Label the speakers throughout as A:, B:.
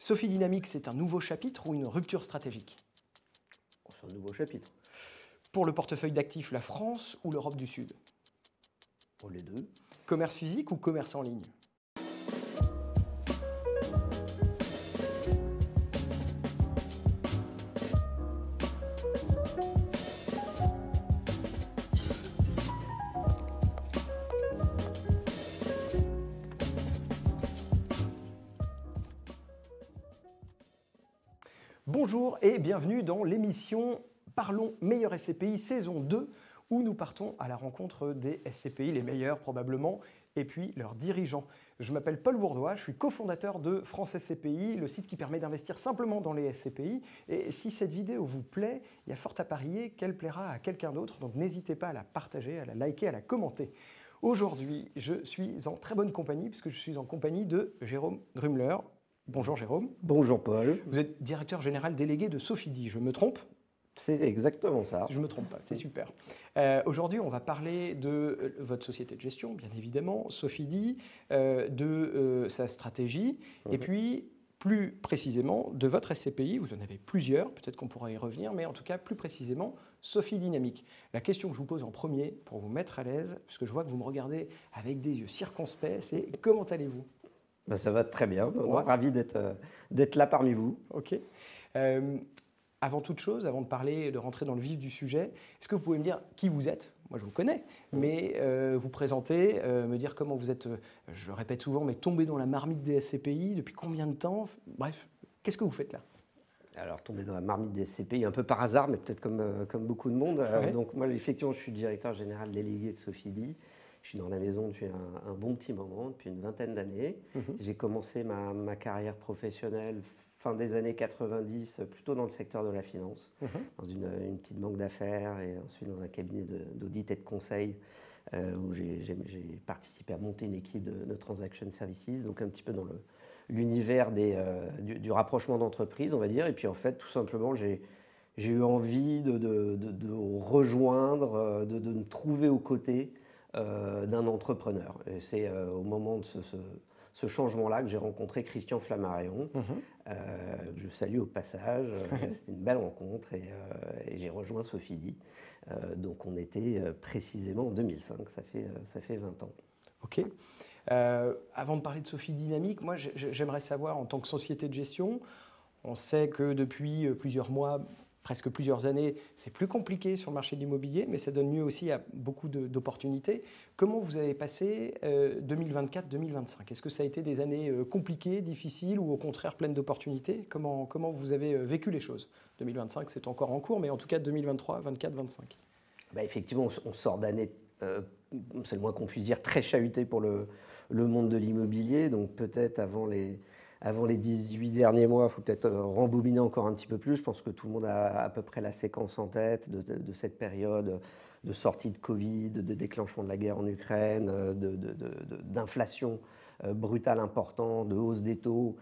A: Sophie Dynamique, c'est un nouveau chapitre ou une rupture stratégique?
B: C'est un nouveau chapitre.
A: Pour le portefeuille d'actifs, la France ou l'Europe du Sud?
B: Pour les deux.
A: Commerce physique ou commerce en ligne? Bonjour et bienvenue dans l'émission Parlons meilleurs SCPI saison 2 où nous partons à la rencontre des SCPI, les meilleurs probablement, et puis leurs dirigeants. Je m'appelle Paul Bourdois, je suis cofondateur de France SCPI, le site qui permet d'investir simplement dans les SCPI. Et si cette vidéo vous plaît, il y a fort à parier qu'elle plaira à quelqu'un d'autre, donc n'hésitez pas à la partager, à la liker, à la commenter. Aujourd'hui, je suis en très bonne compagnie puisque je suis en compagnie de Jérôme Grumler. Bonjour Jérôme.
B: Bonjour Paul.
A: Vous êtes directeur général délégué de Sofidy, je me trompe?
B: C'est exactement ça.
A: Je ne me trompe pas, c'est super. Aujourd'hui, on va parler de votre société de gestion, bien évidemment, Sofidy, de sa stratégie, et puis plus précisément de votre SCPI. Vous en avez plusieurs, peut-être qu'on pourra y revenir, mais en tout cas, plus précisément, Sophie Dynamique. La question que je vous pose en premier, pour vous mettre à l'aise, parce que je vois que vous me regardez avec des yeux circonspects, c'est comment allez-vous?
B: Ben, ça va très bien,
A: Ouais.
B: Ravi d'être là parmi vous.
A: Ok. Avant toute chose, avant de parler, de rentrer dans le vif du sujet, est-ce que vous pouvez me dire qui vous êtes? Moi, je vous connais, mais vous présenter, me dire comment vous êtes, je le répète souvent, mais tombé dans la marmite des SCPI, depuis combien de temps? Bref, qu'est-ce que vous faites là?
B: Alors, tombé dans la marmite des SCPI un peu par hasard, mais peut-être comme beaucoup de monde.
A: Ouais.
B: Donc, moi, effectivement, je suis directeur général délégué de Sofidy. Je suis dans la maison depuis un bon petit moment, depuis une vingtaine d'années. J'ai commencé ma carrière professionnelle fin des années 90, plutôt dans le secteur de la finance, dans une petite banque d'affaires et ensuite dans un cabinet d'audit et de conseil où j'ai participé à monter une équipe de Transaction Services, donc un petit peu dans l'univers du rapprochement d'entreprises, on va dire. Et puis en fait, tout simplement, j'ai eu envie de rejoindre, de me trouver aux côtés d'un entrepreneur. Et c'est au moment de ce changement-là que j'ai rencontré Christian Flammarion. Je salue au passage. C'était une belle rencontre et j'ai rejoint Sofidy. Donc on était précisément en 2005, ça fait 20 ans.
A: Ok. Avant de parler de Sophie Dynamique, moi j'aimerais savoir, en tant que société de gestion, on sait que depuis plusieurs mois, presque plusieurs années, c'est plus compliqué sur le marché de l'immobilier, mais ça donne lieu aussi à beaucoup d'opportunités. Comment vous avez passé 2024-2025? Est-ce que ça a été des années compliquées, difficiles ou au contraire pleines d'opportunités? Comment vous avez vécu les choses? 2025, c'est encore en cours, mais en tout cas 2023, 24, 25.
B: Bah, effectivement, on sort d'années, c'est le moins qu'on puisse dire, très chahutées pour le monde de l'immobilier. Donc peut-être avant les 18 derniers mois, il faut peut-être rembobiner encore un petit peu plus. Je pense que tout le monde a à peu près la séquence en tête de cette période de sortie de Covid, de déclenchement de la guerre en Ukraine, d'inflation brutale importante, de hausse des taux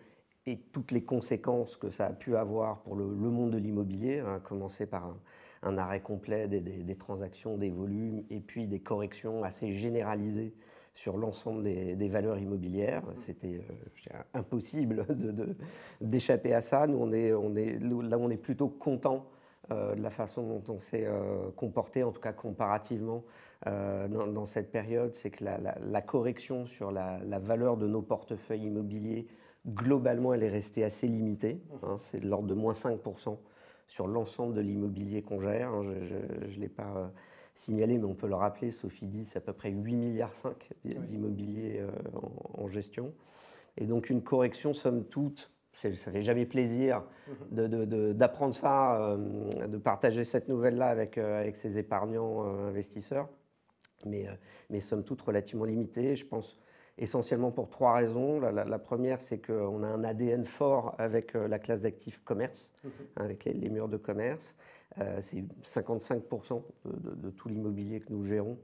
B: et toutes les conséquences que ça a pu avoir pour le monde de l'immobilier, à commencer par un arrêt complet des transactions, des volumes et puis des corrections assez généralisées sur l'ensemble des valeurs immobilières. C'était impossible d'échapper à ça. Nous, on est plutôt content de la façon dont on s'est comporté, en tout cas comparativement dans cette période. C'est que la correction sur la valeur de nos portefeuilles immobiliers, globalement, elle est restée assez limitée. C'est de l'ordre de moins 5% sur l'ensemble de l'immobilier qu'on gère. Je ne l'ai pas signalé, mais on peut le rappeler, Sofidy, c'est à peu près 8,5 milliards d'immobilier en gestion. Et donc une correction, somme toute, ça ne fait jamais plaisir d'apprendre ça, de partager cette nouvelle-là avec ses épargnants investisseurs, mais somme toute relativement limitée. Je pense essentiellement pour 3 raisons. La première, c'est qu'on a un ADN fort avec la classe d'actifs commerce, avec les murs de commerce. C'est 55% de tout l'immobilier que nous gérons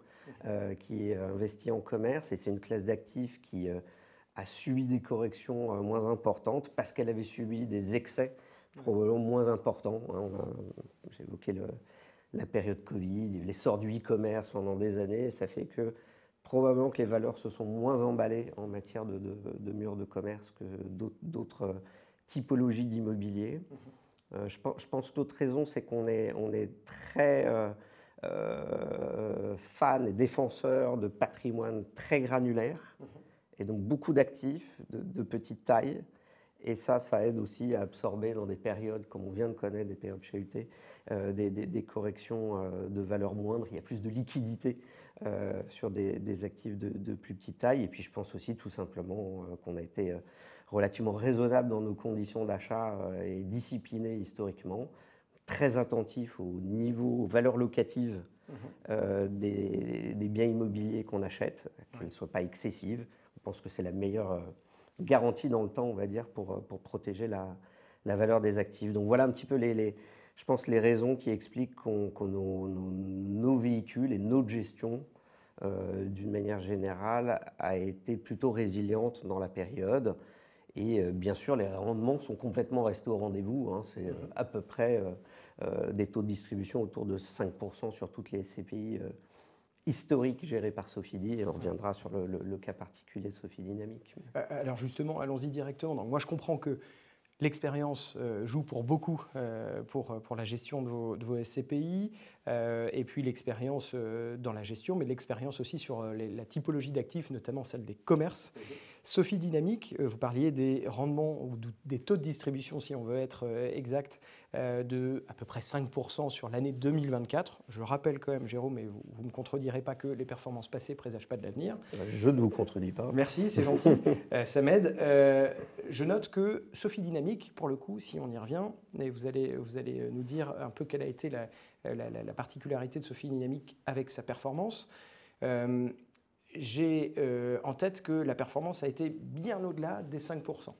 B: qui est investi en commerce, et c'est une classe d'actifs qui a subi des corrections moins importantes parce qu'elle avait subi des excès probablement moins importants. J'ai évoqué la période Covid, l'essor du e-commerce pendant des années, et ça fait que probablement que les valeurs se sont moins emballées en matière de murs de commerce que d'autres typologie d'immobilier. Je pense que l'autre raison, c'est qu'on est très fan et défenseur de patrimoine très granulaire, et donc beaucoup d'actifs de petite taille. Et ça aide aussi à absorber dans des périodes, comme on vient de connaître, des périodes chahutées, des corrections de valeur moindre. Il y a plus de liquidité sur des actifs de plus petite taille. Et puis je pense aussi tout simplement qu'on a été relativement raisonnable dans nos conditions d'achat et discipliné historiquement, très attentif au niveau, aux valeurs locatives des biens immobiliers qu'on achète, qu'elles ne soient pas excessives. On pense que c'est la meilleure garantie dans le temps, on va dire, pour protéger la valeur des actifs. Donc voilà un petit peu je pense les raisons qui expliquent que nos véhicules et notre gestion, d'une manière générale, a été plutôt résiliente dans la période. Et bien sûr, les rendements sont complètement restés au rendez-vous. Hein. C'est à peu près des taux de distribution autour de 5% sur toutes les SCPI historiques gérées par Sofidy. Et on reviendra sur le cas particulier de Sofidy Dynamique.
A: Alors justement, allons-y directement. Donc moi, je comprends que l'expérience joue pour beaucoup pour la gestion de vos SCPI, et puis l'expérience dans la gestion, mais l'expérience aussi sur la typologie d'actifs, notamment celle des commerces. Sofidy Dynamique, vous parliez des rendements ou des taux de distribution, si on veut être exact, de à peu près 5% sur l'année 2024. Je rappelle quand même, Jérôme, et vous ne me contredirez pas que les performances passées ne présagent pas de l'avenir.
B: Je ne vous contredis pas.
A: Merci, c'est gentil, ça m'aide. Je note que Sofidy Dynamique, pour le coup, si on y revient, et vous allez nous dire un peu quelle a été la particularité de Sofidy Dynamique avec sa performance. J'ai en tête que la performance a été bien au-delà des 5%.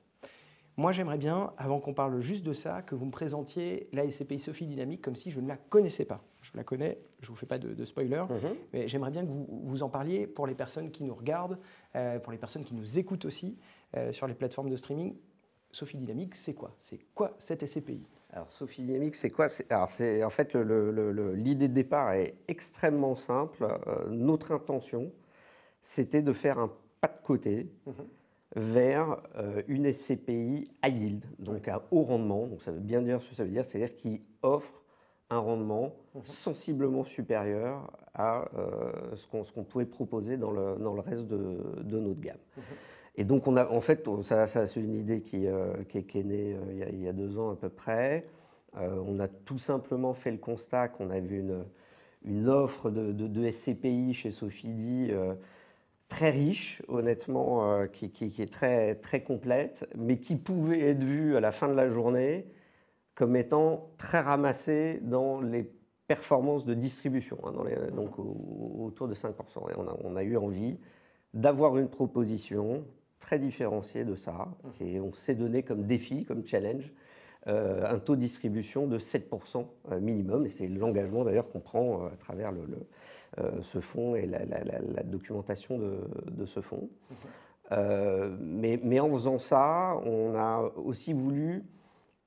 A: Moi, j'aimerais bien, avant qu'on parle juste de ça, que vous me présentiez la SCPI Sofidy Dynamique comme si je ne la connaissais pas. Je la connais, je ne vous fais pas de spoiler, mais j'aimerais bien que vous en parliez pour les personnes qui nous regardent, pour les personnes qui nous écoutent aussi sur les plateformes de streaming. Sofidy Dynamique, c'est quoi? C'est quoi cette SCPI?
B: Alors, Sofidy Dynamique, c'est quoi? En fait, l'idée de départ est extrêmement simple. Notre intention, c'était de faire un pas de côté vers une SCPI high yield, donc à haut rendement. Donc ça veut bien dire ce que ça veut dire, c'est-à-dire qui offre un rendement sensiblement supérieur à ce qu'on pouvait proposer dans le reste de notre gamme. Et donc, en fait, c'est une idée qui est née il y a 2 ans à peu près. On a tout simplement fait le constat qu'on avait une offre de SCPI chez Sofidy très riche, honnêtement, qui est très, très complète, mais qui pouvait être vue à la fin de la journée comme étant très ramassée dans les performances de distribution, hein, donc autour de 5%. Et on a eu envie d'avoir une proposition très différenciée de ça, et on s'est donné comme défi, comme challenge, un taux de distribution de 7% minimum, et c'est l'engagement d'ailleurs qu'on prend à travers ce fonds et la documentation de ce fonds. Mais en faisant ça, on a aussi voulu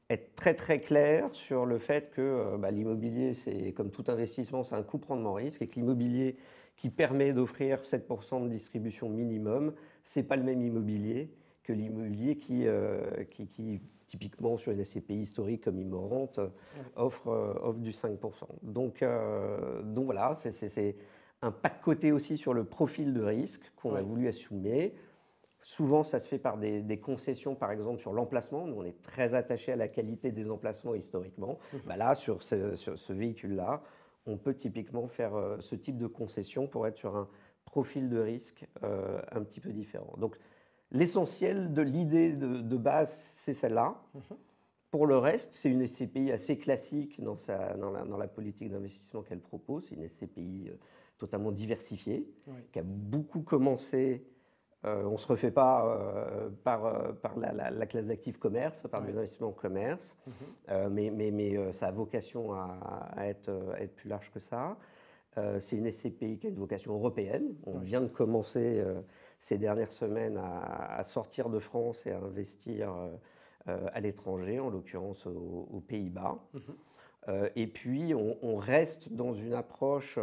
B: être très très clair sur le fait que l'immobilier, c'est comme tout investissement, c'est un coût-rendement risque, et que l'immobilier qui permet d'offrir 7% de distribution minimum, ce n'est pas le même immobilier que l'immobilier qui typiquement sur une SCPI historique comme Immorente, offre du 5%. Donc voilà, c'est un pas de côté aussi sur le profil de risque qu'on a voulu assumer. Souvent, ça se fait par des concessions, par exemple, sur l'emplacement. Nous, on est très attachés à la qualité des emplacements historiquement. Là, sur ce véhicule-là, on peut typiquement faire ce type de concession pour être sur un profil de risque un petit peu différent. Donc, l'essentiel de l'idée de base, c'est celle-là. Pour le reste, c'est une SCPI assez classique dans la politique d'investissement qu'elle propose. C'est une SCPI totalement diversifiée, qui a beaucoup commencé. On ne se refait pas par la classe d'actifs commerce, par des investissements en commerce, mais ça a vocation à être plus large que ça. C'est une SCPI qui a une vocation européenne. On vient de commencer ces dernières semaines à sortir de France et à investir à l'étranger, en l'occurrence aux Pays-Bas. Et puis, on reste dans une approche,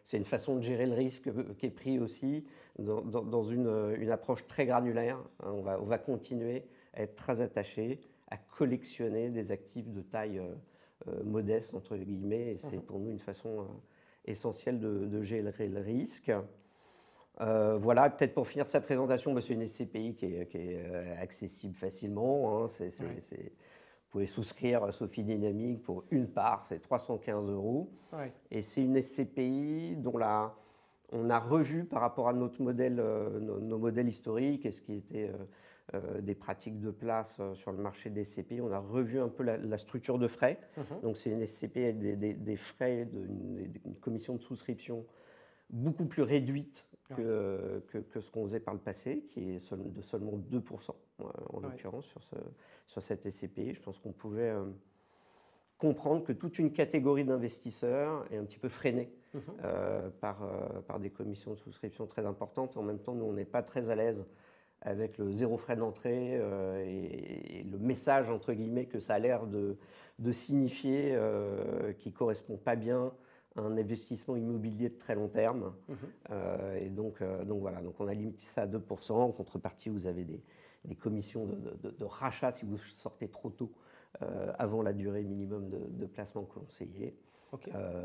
B: c'est une façon de gérer le risque qui est pris aussi, dans une approche très granulaire. On va continuer à être très attaché à collectionner des actifs de taille modeste, entre guillemets, et c'est pour nous une façon essentielle de gérer le risque. Voilà, peut-être pour finir sa présentation, c'est une SCPI qui est accessible facilement. Hein, vous pouvez souscrire Sophie Dynamique pour une part, c'est 315 €.
A: Ouais.
B: Et c'est une SCPI dont on a revu par rapport à notre modèle, nos modèles historiques et ce qui était des pratiques de place sur le marché des SCPI, on a revu un peu la structure de frais. Donc c'est une SCPI avec des frais, une commission de souscription beaucoup plus réduite que ce qu'on faisait par le passé, qui est de seulement 2% en l'occurrence sur cette SCPI. Je pense qu'on pouvait comprendre que toute une catégorie d'investisseurs est un petit peu freinée par des commissions de souscription très importantes. En même temps, nous, on n'est pas très à l'aise avec le zéro frais d'entrée et le message, entre guillemets, que ça a l'air de signifier qui ne correspond pas bien à un investissement immobilier de très long terme. Et donc voilà, donc on a limité ça à 2%. En contrepartie, vous avez des commissions de rachat si vous sortez trop tôt avant la durée minimum de placement conseillé.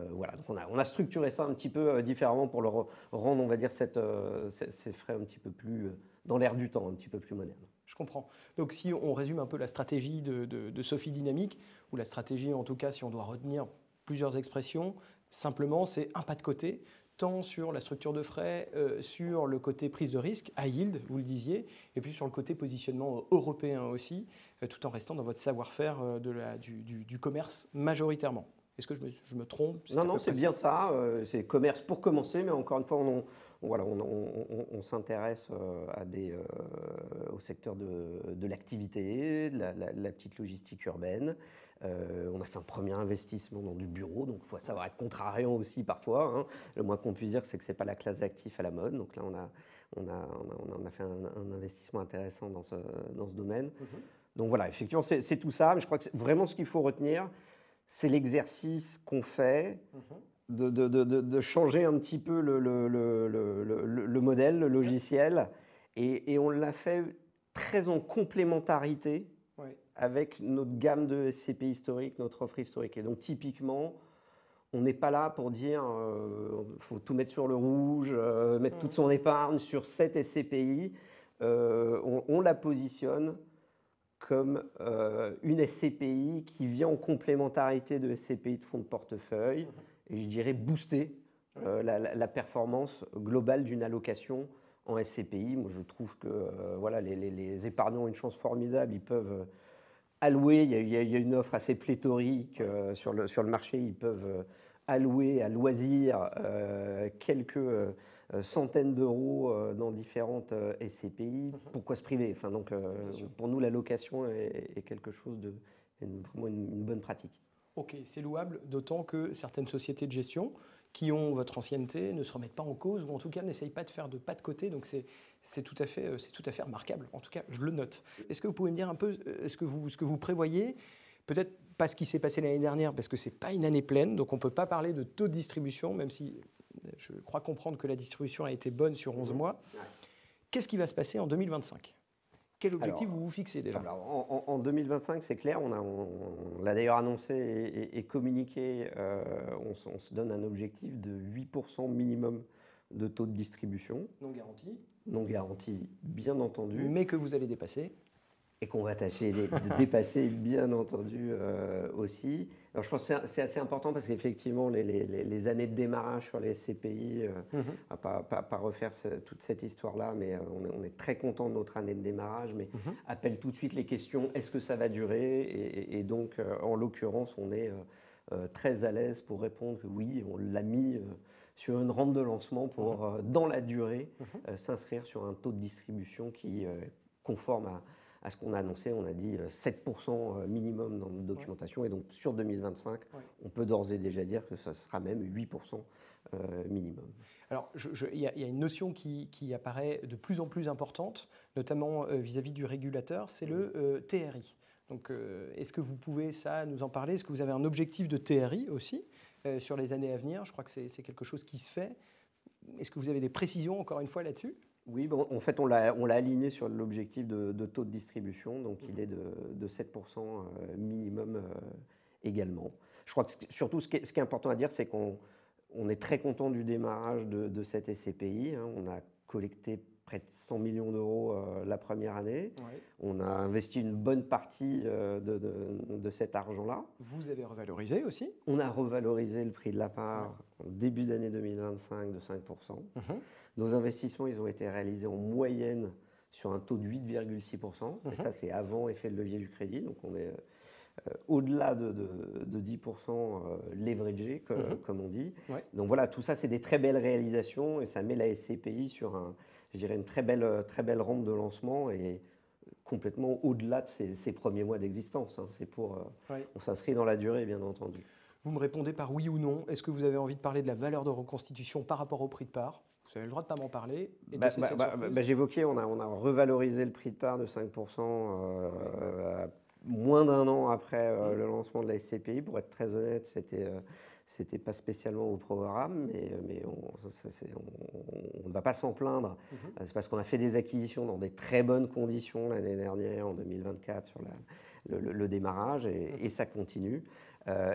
B: Voilà, donc on a structuré ça un petit peu différemment pour le rendre, on va dire, ces frais un petit peu plus dans l'air du temps, un petit peu plus moderne.
A: Je comprends. Donc si on résume un peu la stratégie de Sophie Dynamique, ou la stratégie en tout cas si on doit retenir plusieurs expressions, simplement c'est un pas de côté, tant sur la structure de frais, sur le côté prise de risque, high yield, vous le disiez, et puis sur le côté positionnement européen aussi, tout en restant dans votre savoir-faire du commerce majoritairement. Est-ce que je me trompe?
B: Non, c'est bien ça. C'est commerce pour commencer, mais encore une fois, on s'intéresse au secteur de l'activité, de la petite logistique urbaine. On a fait un premier investissement dans du bureau, donc il faut savoir être contrariant aussi parfois. Hein. Le moins qu'on puisse dire, c'est que ce n'est pas la classe d'actifs à la mode. Donc là, on a fait un investissement intéressant dans ce domaine. Donc voilà, effectivement, c'est tout ça. Mais je crois que vraiment ce qu'il faut retenir, c'est l'exercice qu'on fait de changer un petit peu le modèle, le logiciel. Et on l'a fait très en complémentarité avec notre gamme de SCPI historique, notre offre historique. Et donc typiquement, on n'est pas là pour dire faut tout mettre sur le rouge, mettre toute son épargne sur cette SCPI. On la positionne comme une SCPI qui vient en complémentarité de SCPI de fonds de portefeuille et je dirais booster la performance globale d'une allocation en SCPI. Moi, je trouve que voilà, les épargnants ont une chance formidable. Ils peuvent allouer, il y a une offre assez pléthorique sur le marché. Ils peuvent allouer à loisir quelques centaines d'euros dans différentes SCPI. Pourquoi se priver? Enfin, donc, pour nous, l'allocation est quelque chose vraiment une bonne pratique.
A: Ok, c'est louable, d'autant que certaines sociétés de gestion qui ont votre ancienneté ne se remettent pas en cause, ou en tout cas n'essayent pas de faire de pas de côté, donc c'est tout à fait remarquable, en tout cas je le note. Est-ce que vous pouvez me dire un peu ce que vous prévoyez? Peut-être pas ce qui s'est passé l'année dernière, parce que ce n'est pas une année pleine, donc on ne peut pas parler de taux de distribution, même si je crois comprendre que la distribution a été bonne sur 11 mois. Qu'est-ce qui va se passer en 2025? Quel objectif vous vous fixez déjà?
B: En 2025, c'est clair, on l'a d'ailleurs annoncé et communiqué, on se donne un objectif de 8% minimum de taux de distribution.
A: Non garanti?
B: Non garanti, bien entendu.
A: Mais que vous allez dépasser?
B: Et qu'on va tâcher de dépasser, bien entendu, aussi. Alors, je pense que c'est assez important parce qu'effectivement, les années de démarrage sur les SCPI, on ne va pas refaire toute cette histoire-là, mais on est très content de notre année de démarrage, mais appelle tout de suite les questions, est-ce que ça va durer? Et donc, en l'occurrence, on est très à l'aise pour répondre que oui, on l'a mis sur une rampe de lancement pour, dans la durée, s'inscrire sur un taux de distribution qui est conforme à ce qu'on a annoncé. On a dit 7% minimum dans notre documentation. Et donc, sur 2025, on peut d'ores et déjà dire que ça sera même 8% minimum.
A: Alors, il y a une notion qui apparaît de plus en plus importante, notamment vis-à-vis du régulateur, c'est le TRI. Donc, est-ce que vous pouvez nous en parler? Est-ce que vous avez un objectif de TRI aussi sur les années à venir? Je crois que c'est quelque chose qui se fait. Est-ce que vous avez des précisions, encore une fois, là-dessus?
B: Oui, bon, en fait, on l'a aligné sur l'objectif de taux de distribution, donc il est de 7% minimum également. Je crois que surtout, ce qui est important à dire, c'est qu'on est très content du démarrage de cette SCPI. Hein. On a collecté près de 100 millions d'euros la première année.
A: Ouais.
B: On a investi une bonne partie de cet argent-là.
A: Vous avez revalorisé aussi.
B: On a revalorisé le prix de la part en début d'année 2025 de 5%. Nos investissements, ils ont été réalisés en moyenne sur un taux de 8,6%. Et ça, c'est avant effet de levier du crédit. Donc, on est au-delà de 10% leveragé, comme on dit.
A: Ouais.
B: Donc voilà, tout ça, c'est des très belles réalisations et ça met la SCPI sur je dirais une très belle rampe de lancement et complètement au-delà de ses premiers mois d'existence. Hein. C'est on s'inscrit dans la durée, bien entendu.
A: Vous me répondez par oui ou non. Est-ce que vous avez envie de parler de la valeur de reconstitution par rapport au prix de part? Vous avez le droit de ne pas m'en parler.
B: J'évoquais, on a revalorisé le prix de part de 5% moins d'un an après le lancement de la SCPI. Pour être très honnête, c'était pas spécialement au programme, mais on ne va pas s'en plaindre. C'est parce qu'on a fait des acquisitions dans des très bonnes conditions l'année dernière, en 2024, sur le démarrage, et ça continue.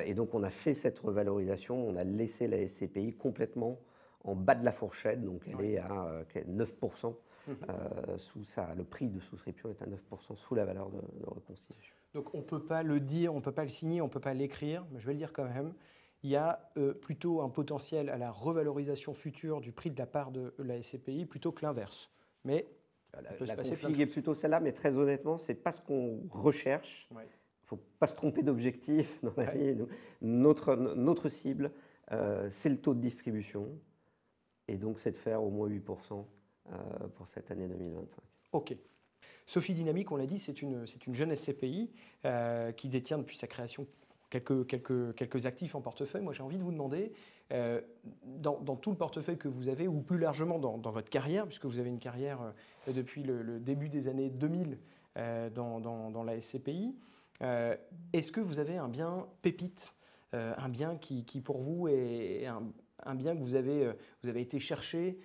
B: Et donc on a fait cette revalorisation, on a laissé la SCPI complètement en bas de la fourchette, donc elle est à 9%. Le prix de souscription est à 9% sous la valeur de reconstitution.
A: Donc on ne peut pas le dire, on ne peut pas le signer, on ne peut pas l'écrire, mais je vais le dire quand même. Il y a plutôt un potentiel à la revalorisation future du prix de la part de la SCPI plutôt que l'inverse. Mais
B: la config est plutôt celle-là, mais très honnêtement, ce n'est pas ce qu'on recherche. Il ne faut pas se tromper d'objectif dans la vie. Notre cible, c'est le taux de distribution. Et donc, c'est de faire au moins 8% pour cette année 2025.
A: OK. Sophie Dynamique, on l'a dit, c'est une jeune SCPI qui détient depuis sa création quelques actifs en portefeuille. Moi, j'ai envie de vous demander, dans tout le portefeuille que vous avez, ou plus largement dans votre carrière, puisque vous avez une carrière depuis le début des années 2000 dans la SCPI, est-ce que vous avez un bien pépite, un bien qui pour vous est un bien que vous avez été chercher,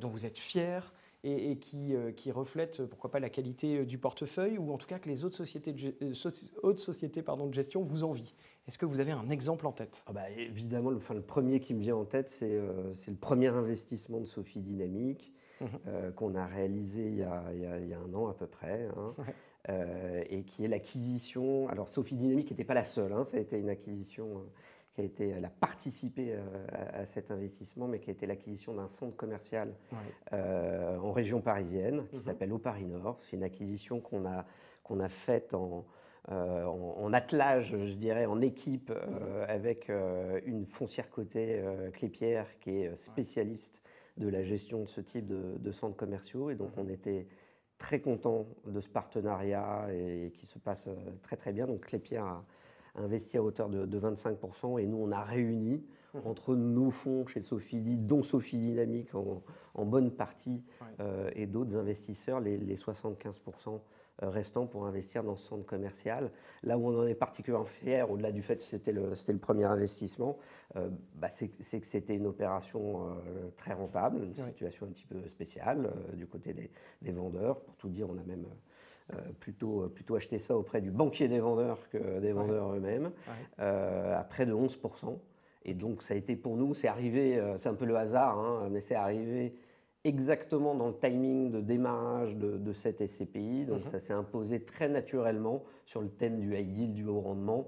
A: dont vous êtes fier, et qui reflète, pourquoi pas, la qualité du portefeuille, ou en tout cas que les autres sociétés de gestion vous envient? Est-ce que vous avez un exemple en tête?
B: Évidemment, le premier qui me vient en tête, c'est le premier investissement de Sophie Dynamique qu'on a réalisé il y a un an à peu près, et qui est l'acquisition. Alors Sophie Dynamique n'était pas la seule, ça a été une acquisition elle a participé à cet investissement, mais qui a été l'acquisition d'un centre commercial en région parisienne, qui s'appelle Au Paris Nord. C'est une acquisition qu'on a faite en attelage, je dirais, en équipe, avec une foncière cotée, Clépierre, qui est spécialiste de la gestion de ce type de centres commerciaux. Et donc, on était très contents de ce partenariat et qui se passe très, très bien. Donc, Clépierre a investi à hauteur de 25%, et nous on a réuni entre nos fonds chez Sofidy, dont Sophie Dynamique en bonne partie, et d'autres investisseurs, les 75% restants pour investir dans ce centre commercial. Là où on en est particulièrement fier, au-delà du fait que c'était le premier investissement, c'est que c'était une opération très rentable, une situation un petit peu spéciale du côté des vendeurs. Pour tout dire, on a même plutôt acheter ça auprès du banquier des vendeurs que des vendeurs eux-mêmes, à près de 11%. Et donc ça a été pour nous, c'est arrivé, c'est un peu le hasard, mais c'est arrivé exactement dans le timing de démarrage de cette SCPI. Donc ça s'est imposé très naturellement sur le thème du high yield, du haut rendement,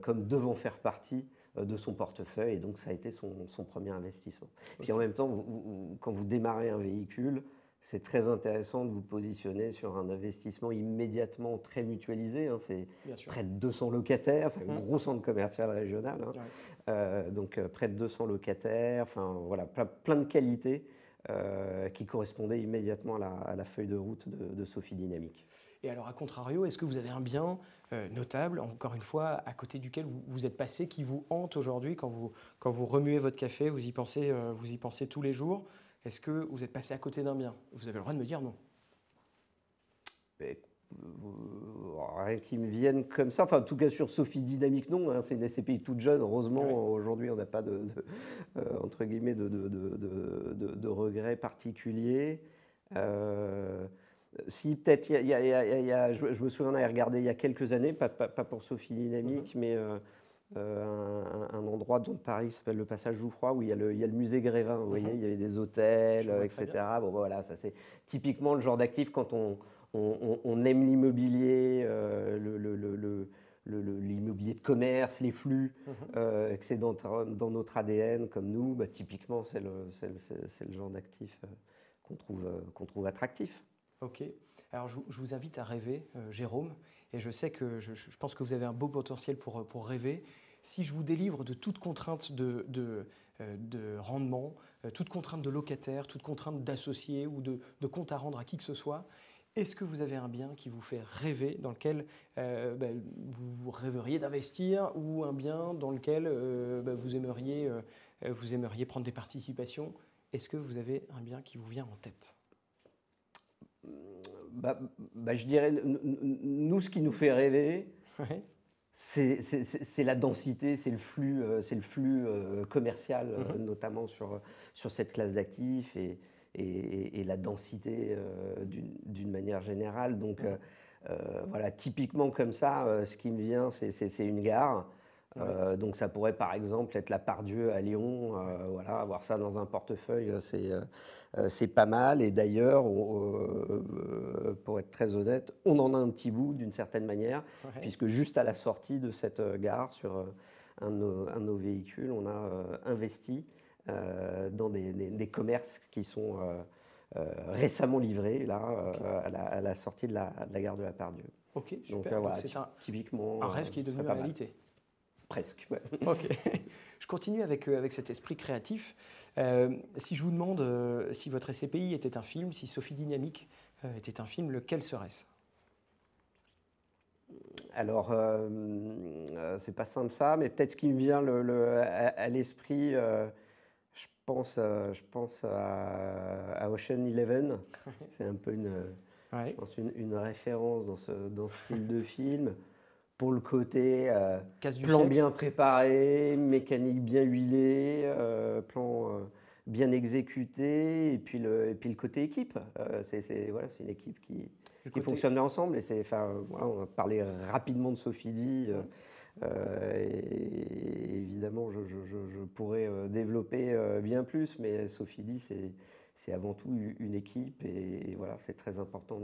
B: comme devant faire partie de son portefeuille. Et donc ça a été son premier investissement. Puis en même temps, quand vous démarrez un véhicule, c'est très intéressant de vous positionner sur un investissement immédiatement très mutualisé. C'est près de 200 locataires, c'est un gros centre commercial régional. Donc près de 200 locataires, voilà, plein de qualités qui correspondaient immédiatement à la feuille de route de Sophie Dynamique.
A: Et alors, à contrario, est-ce que vous avez un bien notable, encore une fois, à côté duquel vous êtes passé, qui vous hante aujourd'hui quand vous remuez votre café, vous y pensez tous les jours? Est-ce que vous êtes passé à côté d'un bien? Vous avez le droit de me dire non.
B: Rien qui me vienne comme ça. En tout cas, sur Sophie Dynamique, non. C'est une SCPI toute jeune. Heureusement, aujourd'hui, on n'a pas entre guillemets, de regrets particuliers. Si, peut-être, je me souviens, on avait regardé il y a quelques années, pas pour Sophie Dynamique, mais un endroit dans Paris qui s'appelle le Passage Jouffroy, où il y a le musée Grévin. Vous voyez, il y avait des hôtels, etc. Bon, voilà, ça c'est typiquement le genre d'actif quand on aime l'immobilier, l'immobilier de commerce, les flux, que c'est dans notre ADN comme nous, bah, typiquement c'est le genre d'actif qu'on trouve attractif.
A: Ok. Alors je vous invite à rêver, Jérôme, et je sais que je pense que vous avez un beau potentiel pour rêver. Si je vous délivre de toute contrainte de rendement, toute contrainte de locataire, toute contrainte d'associé ou de compte à rendre à qui que ce soit, est-ce que vous avez un bien qui vous fait rêver, dans lequel vous rêveriez d'investir, ou un bien dans lequel vous aimeriez prendre des participations? Est-ce que vous avez un bien qui vous vient en tête?
B: Je dirais, nous, ce qui nous fait rêver, c'est la densité, c'est le flux commercial, notamment sur cette classe d'actifs, et la densité d'une manière générale. Donc voilà, typiquement comme ça, ce qui me vient, c'est une gare. Donc ça pourrait par exemple être la Part-Dieu à Lyon, voilà, avoir ça dans un portefeuille, c'est pas mal. Et d'ailleurs, pour être très honnête, on en a un petit bout d'une certaine manière, puisque juste à la sortie de cette gare, sur un de nos véhicules, on a investi dans des commerces qui sont récemment livrés là, à la sortie de la gare de la Part-Dieu.
A: Ok, super.
B: Donc, voilà,
A: c'est
B: typiquement
A: un rêve qui est devenu
B: une
A: réalité.
B: Presque. Ouais.
A: Ok. Je continue avec cet esprit créatif. Si je vous demande si votre SCPI était un film, si Sophie Dynamique était un film, lequel serait-ce?
B: Alors, c'est pas simple ça, mais peut-être ce qui me vient à l'esprit, je pense à Ocean Eleven. C'est un peu je pense une référence dans ce style de film. Pour le côté plan bien préparé, mécanique bien huilée, plan bien exécuté, et puis le côté équipe. C'est une équipe qui fonctionne bien ensemble. Et voilà, on a parlé rapidement de Sophie Di. Et évidemment, je pourrais développer bien plus, mais Sophie Di, c'est avant tout une équipe, et voilà, c'est très important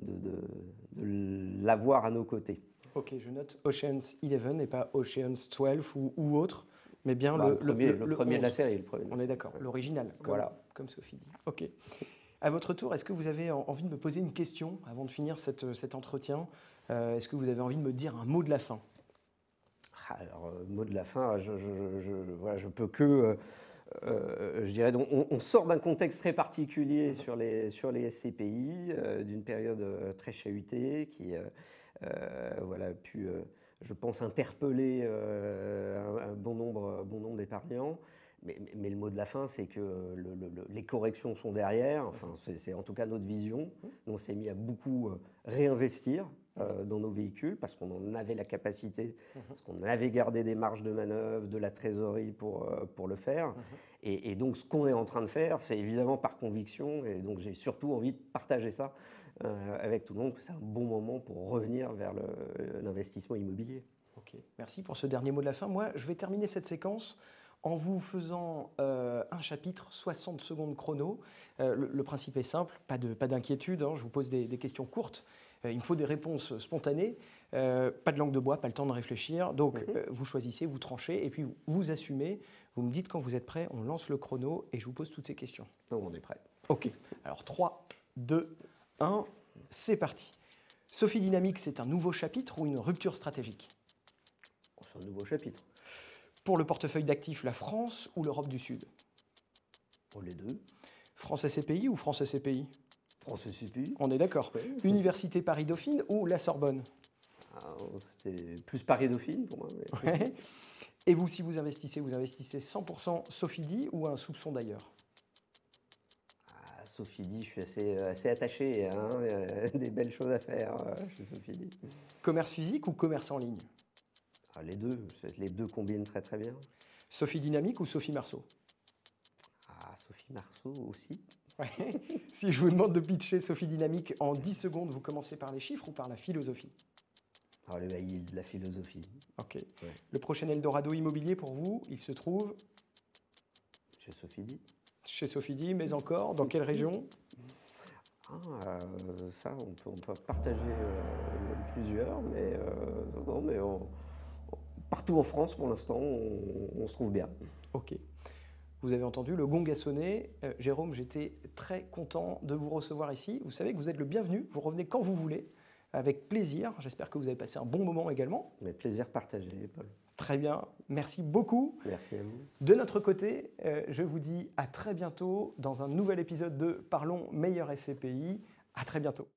B: de l'avoir à nos côtés.
A: Ok, je note Ocean's 11 et pas Ocean's 12 ou autre, mais bien
B: le premier de la série.
A: On est d'accord, l'original, comme Sophie dit. Ok. À votre tour, est-ce que vous avez envie de me poser une question avant de finir cet entretien? Est-ce que vous avez envie de me dire un mot de la fin?
B: Alors, mot de la fin, je peux que... je dirais, donc, on sort d'un contexte très particulier sur les SCPI, d'une période très chahutée qui a pu, je pense, interpeller un bon nombre d'épargnants. Mais le mot de la fin, c'est que les corrections sont derrière. Enfin, c'est en tout cas notre vision. Nous, on s'est mis à beaucoup réinvestir dans nos véhicules parce qu'on en avait la capacité, parce qu'on avait gardé des marges de manœuvre, de la trésorerie pour le faire. Et donc, ce qu'on est en train de faire, c'est évidemment par conviction. Et donc, j'ai surtout envie de partager ça avec tout le monde, que c'est un bon moment pour revenir vers l'investissement immobilier.
A: Ok, merci pour ce dernier mot de la fin. Moi, je vais terminer cette séquence en vous faisant un chapitre, 60 secondes chrono. Le principe est simple, pas d'inquiétude, hein, je vous pose des questions courtes. Il me faut des réponses spontanées, pas de langue de bois, pas le temps de réfléchir. Donc vous choisissez, vous tranchez, et puis vous assumez. Vous me dites quand vous êtes prêt, on lance le chrono et je vous pose toutes ces questions.
B: Non, on est prêt.
A: Ok, alors 3, 2, 1, c'est parti. Sophie Dynamique, c'est un nouveau chapitre ou une rupture stratégique?
B: C'est un nouveau chapitre.
A: Pour le portefeuille d'actifs, la France ou l'Europe du Sud?
B: Pour les deux.
A: France SCPI ou France SCPI?
B: France SCPI.
A: On est d'accord. Oui. Université Paris-Dauphine ou la Sorbonne?
B: C'est plus Paris-Dauphine pour moi. Mais...
A: Ouais. Et vous, si vous investissez 100% Sophie Di ou un soupçon d'ailleurs?
B: Sophie Di, je suis assez attaché. Hein, des belles choses à faire chez Sophie Di.
A: Commerce physique ou commerce en ligne?
B: Les deux combinent très bien.
A: Sophie Dynamique ou Sophie Marceau?
B: Sophie Marceau aussi.
A: Ouais. Si je vous demande de pitcher Sophie Dynamique en 10 secondes, vous commencez par les chiffres ou par la philosophie?
B: Ah, le high yield, la philosophie.
A: Ok.
B: Ouais.
A: Le prochain Eldorado immobilier pour vous, il se trouve
B: Chez Sophie dit.
A: chez Sophie Di, mais encore, dans quelle région?
B: Ça, on peut partager plusieurs, mais, non, mais partout en France, pour l'instant, on se trouve bien.
A: Ok. Vous avez entendu, le gong a sonné. Jérôme, j'étais très content de vous recevoir ici. Vous savez que vous êtes le bienvenu. Vous revenez quand vous voulez, avec plaisir. J'espère que vous avez passé un bon moment également.
B: Mais plaisir partagé, Paul.
A: Très bien. Merci beaucoup.
B: Merci à vous.
A: De notre côté, je vous dis à très bientôt dans un nouvel épisode de Parlons Meilleur SCPI. À très bientôt.